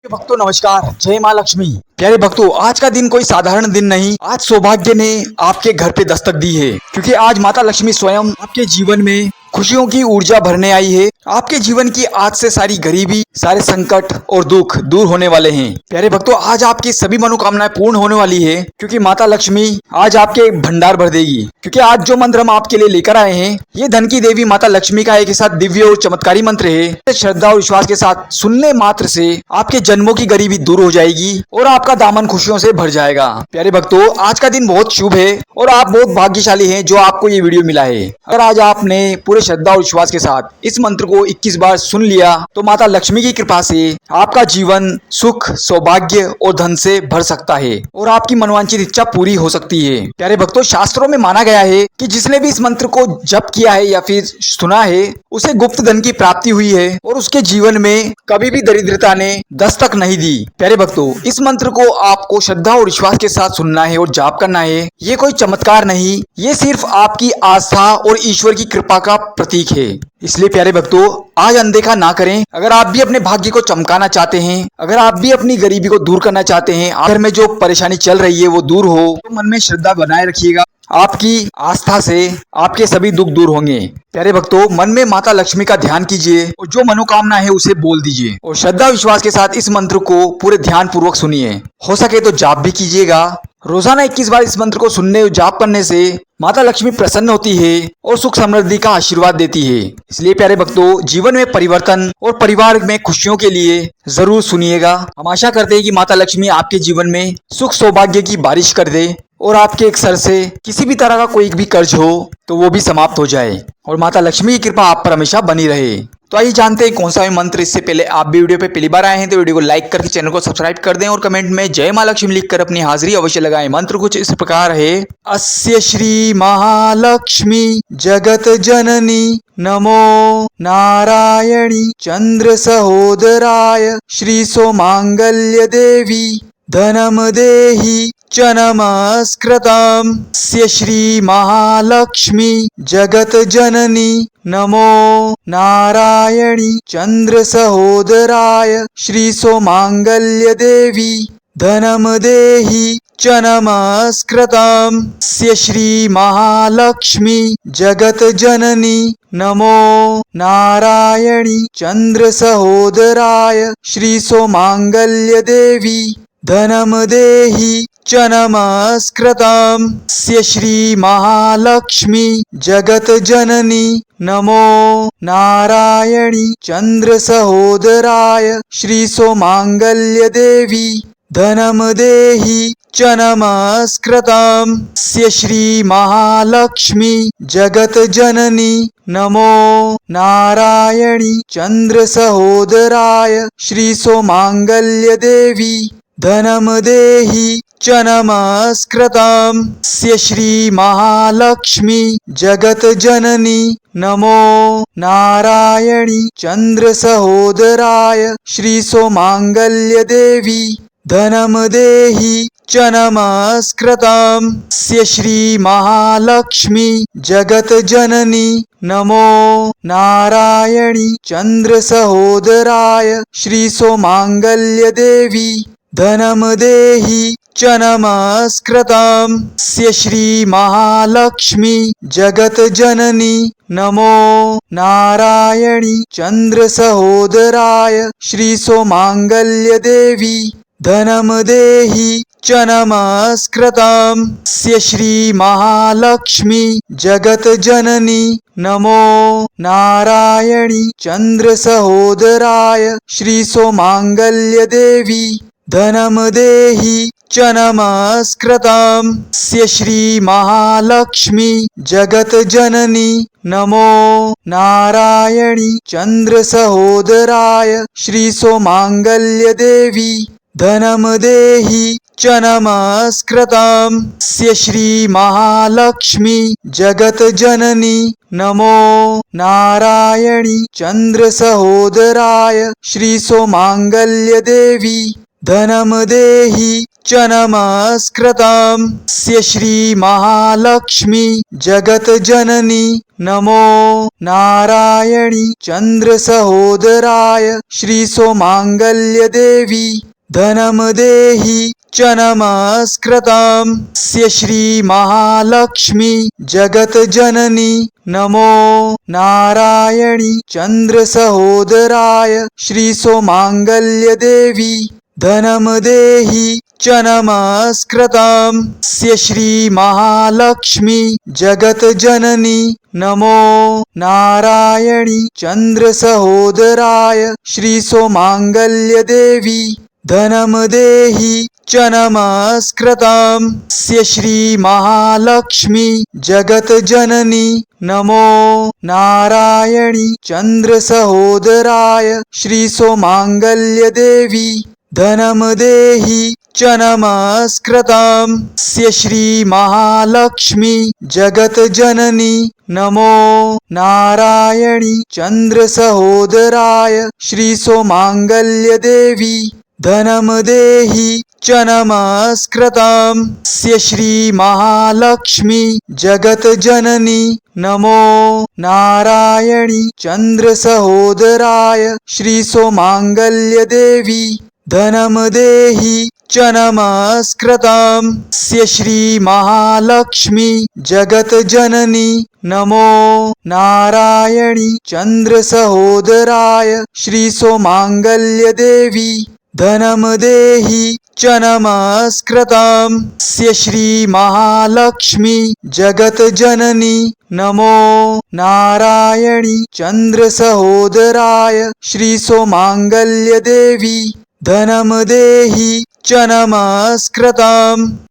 भक्तों नमस्कार, जय माँ लक्ष्मी। प्यारे भक्तों, आज का दिन कोई साधारण दिन नहीं। आज सौभाग्य ने आपके घर पे दस्तक दी है, क्योंकि आज माता लक्ष्मी स्वयं आपके जीवन में खुशियों की ऊर्जा भरने आई है। आपके जीवन की आज से सारी गरीबी, सारे संकट और दुख दूर होने वाले हैं। प्यारे भक्तों, आज आपकी सभी मनोकामनाएं पूर्ण होने वाली है, क्योंकि माता लक्ष्मी आज आपके भंडार भर देगी। क्योंकि आज जो मंत्र हम आपके लिए लेकर आए हैं, ये धन की देवी माता लक्ष्मी का एक साथ दिव्य और चमत्कारी मंत्र है। श्रद्धा और विश्वास के साथ सुनने मात्र से आपके जन्मों की गरीबी दूर हो जाएगी और आपका दामन खुशियों से भर जाएगा। प्यारे भक्तों, आज का दिन बहुत शुभ है और आप बहुत भाग्यशाली हैं जो आपको ये वीडियो मिला है। अगर आज आपने पूरे श्रद्धा और विश्वास के साथ इस मंत्र को 21 बार सुन लिया तो माता लक्ष्मी की कृपा से आपका जीवन सुख, सौभाग्य और धन से भर सकता है और आपकी मनवांछित इच्छा पूरी हो सकती है। प्यारे भक्तों, शास्त्रों में माना गया है कि जिसने भी इस मंत्र को जप किया है या फिर सुना है, उसे गुप्त धन की प्राप्ति हुई है और उसके जीवन में कभी भी दरिद्रता ने दस्तक नहीं दी। प्यारे भक्तों, इस मंत्र को आपको श्रद्धा और विश्वास के साथ सुनना है और जाप करना है। ये कोई चमत्कार नहीं, ये सिर्फ आपकी आस्था और ईश्वर की कृपा का प्रतीक है। इसलिए प्यारे भक्तों, आज अनदेखा ना करें। अगर आप भी अपने भाग्य को चमकाना चाहते हैं, अगर आप भी अपनी गरीबी को दूर करना चाहते हैं, घर में जो परेशानी चल रही है वो दूर हो, तो मन में श्रद्धा बनाए रखिएगा। आपकी आस्था से आपके सभी दुख दूर होंगे। प्यारे भक्तों, मन में माता लक्ष्मी का ध्यान कीजिए और जो मनोकामना है उसे बोल दीजिए और श्रद्धा विश्वास के साथ इस मंत्र को पूरे ध्यान पूर्वक सुनिए। हो सके तो जाप भी कीजिएगा। रोजाना 21 बार इस मंत्र को सुनने और जाप करने से माता लक्ष्मी प्रसन्न होती है और सुख समृद्धि का आशीर्वाद देती है। इसलिए प्यारे भक्तों, जीवन में परिवर्तन और परिवार में खुशियों के लिए जरूर सुनिएगा। हम आशा करते हैं कि माता लक्ष्मी आपके जीवन में सुख सौभाग्य की बारिश कर दे और आपके एक सर से किसी भी तरह का कोई भी कर्ज हो तो वो भी समाप्त हो जाए और माता लक्ष्मी की कृपा आप पर हमेशा बनी रहे। तो आइए जानते हैं कौन सा है मंत्र। इससे पहले आप भी वीडियो पे पहली बार आए हैं तो वीडियो को लाइक करके चैनल को सब्सक्राइब कर दें और कमेंट में जय माँ लक्ष्मी लिखकर अपनी हाजिरी अवश्य लगाएं। मंत्र कुछ इस प्रकार है। अस्य श्री महालक्ष्मी जगत जननी नमो नारायणी चंद्र सहोदराय श्री सोमांगल्य देवी धनम देहि च नमस्कृतम्। स्य श्री महालक्ष्मी जगत जननी नमो नारायणी चंद्र सहोदराय श्री सोमांगल्य देवी धनम देहि च नमस्कृतम्। स्य श्री महालक्ष्मी जगत जननी नमो नारायणी चंद्र सहोदराय श्री सोमांगल्य देवी धनम देहि च नमस्कृतम्। स्य श्री महालक्ष्मी जगत जननी नमो नारायणी चंद्र सहोदराय श्री सोमांगल्य देवी धनम देहि च नमस्कृतम्। स्य श्री महालक्ष्मी जगत जननी नमो नारायणी चंद्र सहोदराय श्री सोमांगल्य देवी धनम देहि च नमस्कृतम्। स्य श्री महालक्ष्मी जगत जननी नमो नारायणी चंद्र सहोदराय श्री सोमांगल्य देवी धनम देहि च नमस्कृतम्। स्य श्री महालक्ष्मी जगत जननी नमो नारायणी चंद्र सहोदराय श्री सोमांगल्य देवी धनम देहि च नमस्कृतम्। स्य श्री महालक्ष्मी जगत जननी नमो नारायणी चंद्र सहोदराय श्री सोमांगल्य देवी धनम देहि च नमस्कृतम्। स्य श्री महालक्ष्मी जगत जननी नमो नारायणी चंद्र सहोदराय श्री सोमांगल्य देवी धनम देहि च नमस्कृतम्। स्य श्री महालक्ष्मी जगत जननी नमो नारायणी चंद्र सहोदराय श्री सोमांगल्य देवी धनम देहि च नमस्कृतम्। स्य श्री महालक्ष्मी जगत जननी नमो नारायणी चंद्र सहोदराय श्री सोमांगल्य देवी धनम देहि च नमस्कृतं स्य श्री महालक्ष्मी जगत जननी नमो नारायणी चंद्र सहोदराय श्री सोमांगल्य देवी धनम देहि च नमस्कृतं स्य श्री महालक्ष्मी जगत जननी नमो नारायणी चंद्र सहोदराय श्री सोमांगल्य देवी धनम देहि च नमस्कृतं स्य श्री महालक्ष्मी जगत जननी नमो नारायणी चंद्र सहोदराय श्री सोमांगल्य देवी धनम देहि च नमस्कृतं स्य श्री महालक्ष्मी जगत जननी नमो नारायणी चंद्र सहोदराय श्री सोमांगल्य देवी धनम देहि च नमस्कृतं स्य श्री महालक्ष्मी जगत जननी नमो नारायणी चंद्र सहोदराय श्री सोमांगल्य देवी धनम देहि च नमस्कृतं स्य श्री महालक्ष्मी जगत जननी नमो नारायणी चंद्र सहोदराय श्री सोमांगल्य देवी धनम देहि च नमस्कृतं स्य श्री महालक्ष्मी जगत जननी नमो नारायणी चंद्र सहोदराय श्री सोमांगल्य देवी धनम देहि च नमस्कृतं स्य श्री महालक्ष्मी जगत जननी नमो नारायणी चंद्र सहोदराय श्री सोमांगल्य देवी धनम देहि च नमस्कृतं